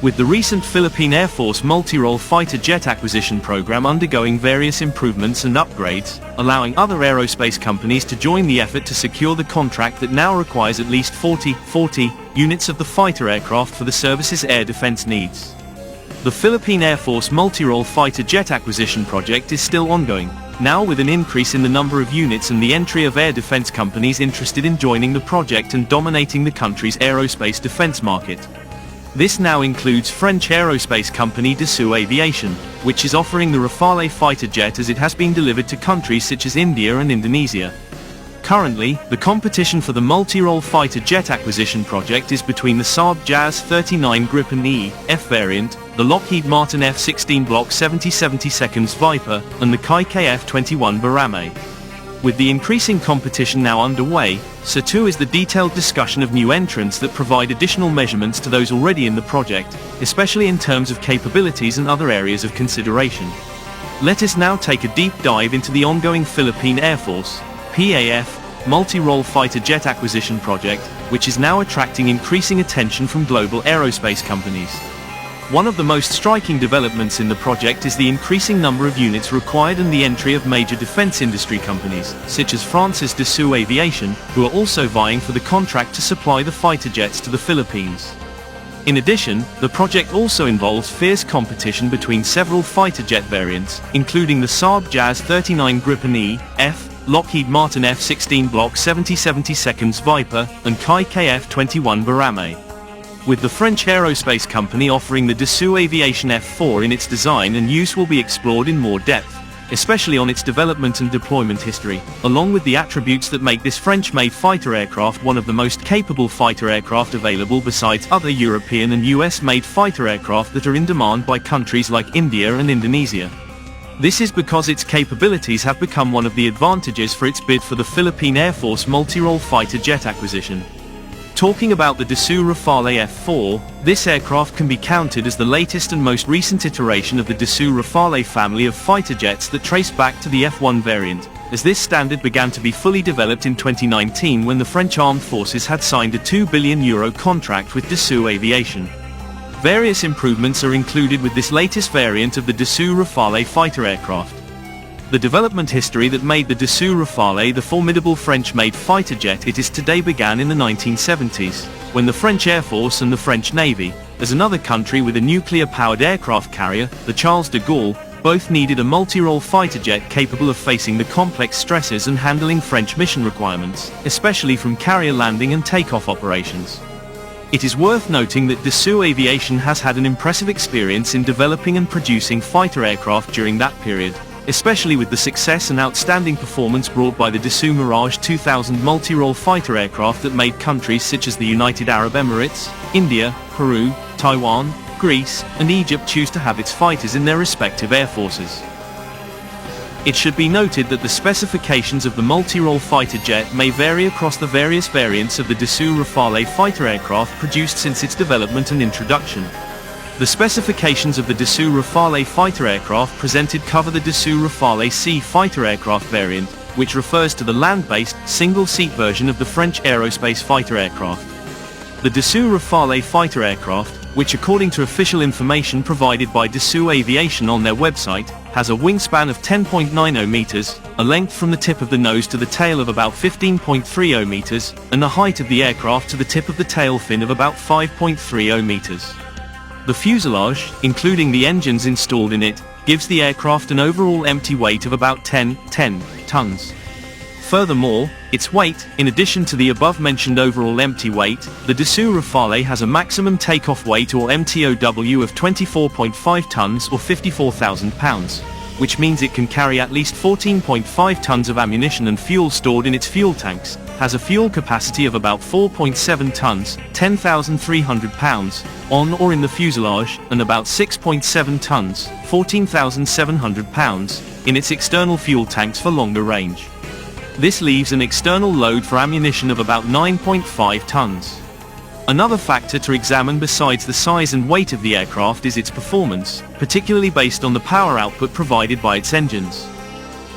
With the recent Philippine Air Force multi-role fighter jet acquisition program undergoing various improvements and upgrades, allowing other aerospace companies to join the effort to secure the contract that now requires at least 40 units of the fighter aircraft for the service's air defense needs. The Philippine Air Force multi-role fighter jet acquisition project is still ongoing, now with an increase in the number of units and the entry of air defense companies interested in joining the project and dominating the country's aerospace defense market. This now includes French aerospace company Dassault Aviation, which is offering the Rafale fighter jet as it has been delivered to countries such as India and Indonesia. Currently, the competition for the multi-role fighter jet acquisition project is between the Saab Jazz 39 Gripen E, F variant, the Lockheed Martin F-16 Block 70/72 Viper, and the Kai KF-21 Barame. With the increasing competition now underway, so too is the detailed discussion of new entrants that provide additional measurements to those already in the project, especially in terms of capabilities and other areas of consideration. Let us now take a deep dive into the ongoing Philippine Air Force, PAF, multi-role fighter jet acquisition project, which is now attracting increasing attention from global aerospace companies. One of the most striking developments in the project is the increasing number of units required and the entry of major defense industry companies, such as France's Dassault Aviation, who are also vying for the contract to supply the fighter jets to the Philippines. In addition, the project also involves fierce competition between several fighter jet variants, including the Saab Jazz 39 Gripen E, F, Lockheed Martin F-16 Block 70/72 Viper, and Kai KF-21 Barame. With the French aerospace company offering the Dassault Aviation F4 in its design and use will be explored in more depth, especially on its development and deployment history, along with the attributes that make this French-made fighter aircraft one of the most capable fighter aircraft available besides other European and US-made fighter aircraft that are in demand by countries like India and Indonesia. This is because its capabilities have become one of the advantages for its bid for the Philippine Air Force multi-role fighter jet acquisition. Talking about the Dassault Rafale F4, this aircraft can be counted as the latest and most recent iteration of the Dassault Rafale family of fighter jets that trace back to the F1 variant, as this standard began to be fully developed in 2019 when the French Armed Forces had signed a €2 billion contract with Dassault Aviation. Various improvements are included with this latest variant of the Dassault Rafale fighter aircraft. The development history that made the Dassault Rafale the formidable French-made fighter jet it is today began in the 1970s, when the French Air Force and the French Navy, as another country with a nuclear-powered aircraft carrier, the Charles de Gaulle, both needed a multi-role fighter jet capable of facing the complex stresses and handling French mission requirements, especially from carrier landing and takeoff operations. It is worth noting that Dassault Aviation has had an impressive experience in developing and producing fighter aircraft during that period, especially with the success and outstanding performance brought by the Dassault Mirage 2000 multi-role fighter aircraft that made countries such as the United Arab Emirates, India, Peru, Taiwan, Greece, and Egypt choose to have its fighters in their respective air forces. It should be noted that the specifications of the multi-role fighter jet may vary across the various variants of the Dassault Rafale fighter aircraft produced since its development and introduction. The specifications of the Dassault Rafale fighter aircraft presented cover the Dassault Rafale C fighter aircraft variant, which refers to the land-based, single-seat version of the French aerospace fighter aircraft. The Dassault Rafale fighter aircraft, which according to official information provided by Dassault Aviation on their website, has a wingspan of 10.90 meters, a length from the tip of the nose to the tail of about 15.30 meters, and the height of the aircraft to the tip of the tail fin of about 5.30 meters. The fuselage, including the engines installed in it, gives the aircraft an overall empty weight of about 10 tons. Furthermore, its weight, in addition to the above-mentioned overall empty weight, the Dassault Rafale has a maximum takeoff weight or MTOW of 24.5 tons or 54,000 pounds, which means it can carry at least 14.5 tons of ammunition and fuel stored in its fuel tanks, has a fuel capacity of about 4.7 tons, 10,300 pounds, on or in the fuselage, and about 6.7 tons, 14,700 pounds, in its external fuel tanks for longer range. This leaves an external load for ammunition of about 9.5 tons. Another factor to examine besides the size and weight of the aircraft is its performance, particularly based on the power output provided by its engines.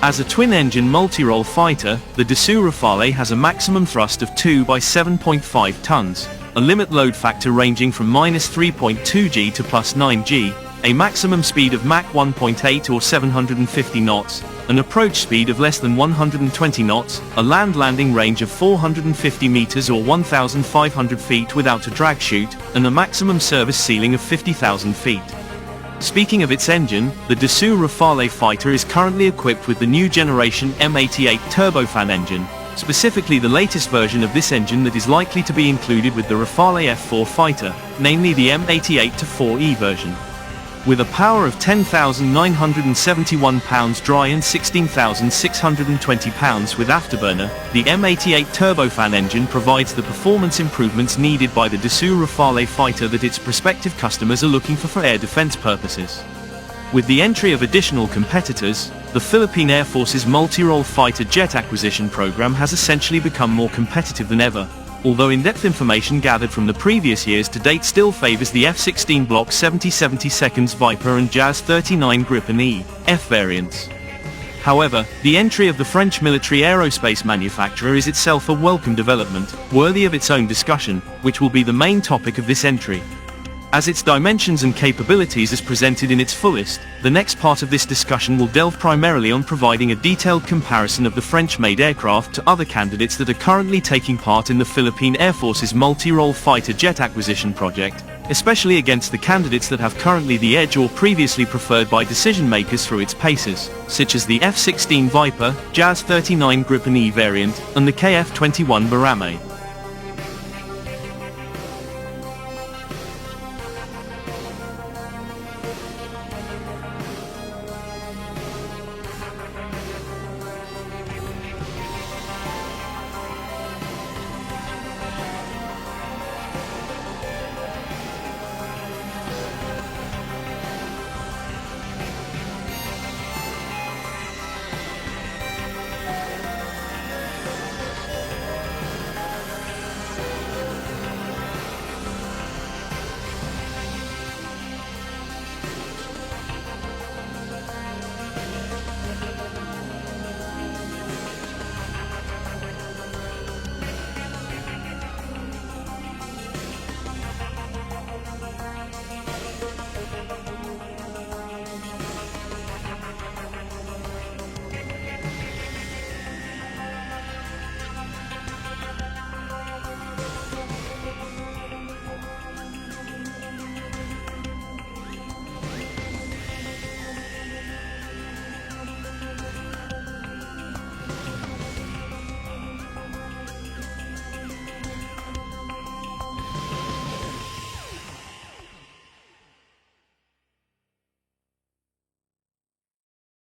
As a twin-engine multi-role fighter, the Dassault Rafale has a maximum thrust of 2 by 7.5 tons, a limit load factor ranging from -3.2 g to +9 g, a maximum speed of Mach 1.8 or 750 knots, an approach speed of less than 120 knots, a land landing range of 450 meters or 1,500 feet without a drag chute, and a maximum service ceiling of 50,000 feet. Speaking of its engine, the Dassault Rafale fighter is currently equipped with the new generation M88 turbofan engine, specifically the latest version of this engine that is likely to be included with the Rafale F4 fighter, namely the M88-4E version. With a power of 10,971 pounds dry and 16,620 pounds with afterburner, the M88 turbofan engine provides the performance improvements needed by the Dassault Rafale fighter that its prospective customers are looking for air defense purposes. With the entry of additional competitors, the Philippine Air Force's multi-role fighter jet acquisition program has essentially become more competitive than ever, although in-depth information gathered from the previous years to date still favors the F-16 Block 70/72 Viper and Jazz 39 Gripen E/F variants. However, the entry of the French military aerospace manufacturer is itself a welcome development, worthy of its own discussion, which will be the main topic of this entry. As its dimensions and capabilities is presented in its fullest, the next part of this discussion will delve primarily on providing a detailed comparison of the French-made aircraft to other candidates that are currently taking part in the Philippine Air Force's multi-role fighter jet acquisition project, especially against the candidates that have currently the edge or previously preferred by decision-makers through its paces, such as the F-16 Viper, Jazz 39 Gripen E variant, and the KF-21 Barame.